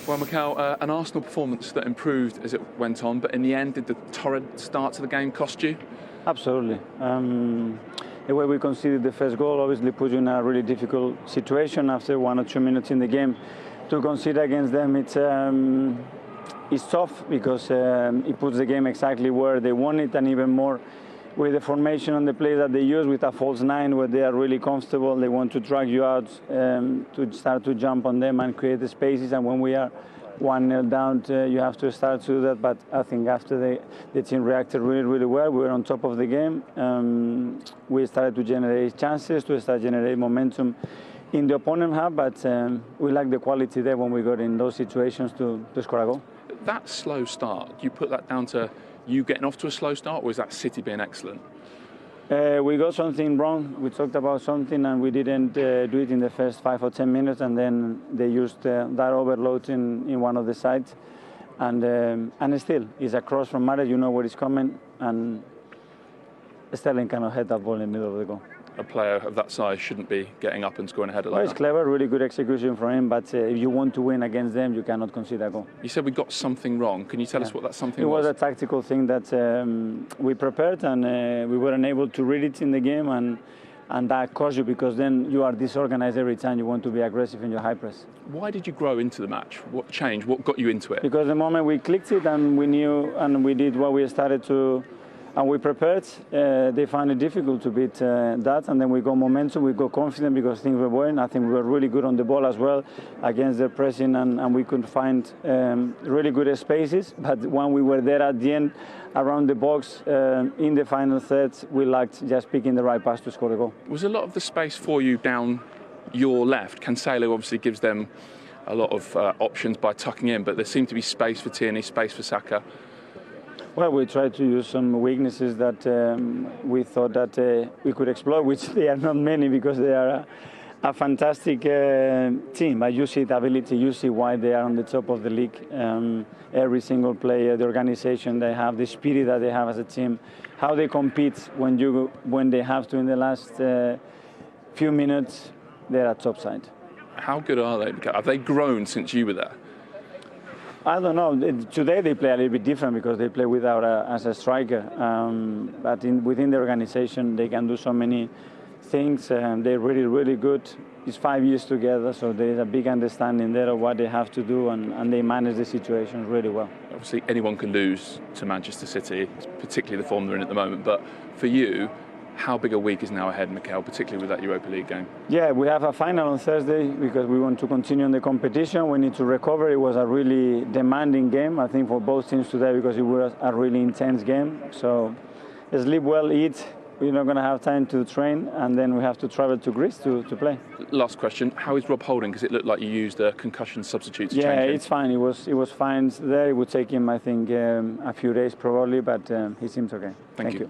Well, Mikel, an Arsenal performance that improved as it went on, but in the end, did the torrid start to the game cost you? Absolutely. The way we conceded the first goal obviously put you in a really difficult situation after 1 or 2 minutes in the game. To concede against them, it's tough because it puts the game exactly where they want it, and even more with the formation and the play that they use with a false nine where they are really comfortable. They want to drag you out to start to jump on them and create the spaces. And when we are 1-0 down, you have to start to do that. But I think after the team reacted really, really well, we were on top of the game. We started to generate chances, to start generating momentum in the opponent half, but we lacked the quality there when we got in those situations to score a goal. That slow start, do you put that down to you getting off to a slow start, or is that City being excellent? We got something wrong. We talked about something and we didn't do it in the first 5 or 10 minutes, and then they used that overload in one of the sides. And still, it's a cross from Mahrez, you know where it's coming, and Sterling cannot head that ball in the middle of the goal. A player of that size shouldn't be getting up and scoring a header like that. Well, it's clever, really good execution from him, but if you want to win against them, you cannot concede a goal. You said we got something wrong. Can you tell us what that something was? It was a tactical thing that we prepared, and we weren't able to read it in the game, and that cost you, because then you are disorganized every time you want to be aggressive in your high press. Why did you grow into the match? What changed? What got you into it? Because the moment we clicked it and we knew and we did what we started to, and we prepared, they found it difficult to beat that, and then we got momentum, we got confident because things were going. I think we were really good on the ball as well against the pressing, and we could find really good spaces. But when we were there at the end, around the box, in the final third, we lacked just picking the right pass to score the goal. Was a lot of the space for you down your left? Cancelo obviously gives them a lot of options by tucking in, but there seemed to be space for Tierney, space for Saka. Well, we tried to use some weaknesses that we thought that we could exploit, which they are not many because they are a fantastic team. But you see the ability, you see why they are on the top of the league. Every single player, the organization they have, the spirit that they have as a team, how they compete when they have to in the last few minutes, they're at top side. How good are they? Have they grown since you were there? I don't know. Today they play a little bit different because they play without as a striker. But within the organization, they can do so many things. They're really, really good. It's 5 years together, so there is a big understanding there of what they have to do, and they manage the situation really well. Obviously, anyone can lose to Manchester City, particularly the form they're in at the moment. But for you, how big a week is now ahead, Mikel, particularly with that Europa League game? Yeah, we have a final on Thursday because we want to continue in the competition. We need to recover. It was a really demanding game, I think, for both teams today because it was a really intense game. So sleep well, eat. We're not going to have time to train, and then we have to travel to Greece to play. Last question, how is Rob holding? Because it looked like you used a concussion substitute to change him. Yeah, it's fine. It was fine there. It would take him, I think, a few days probably, but he seems okay. Thank you.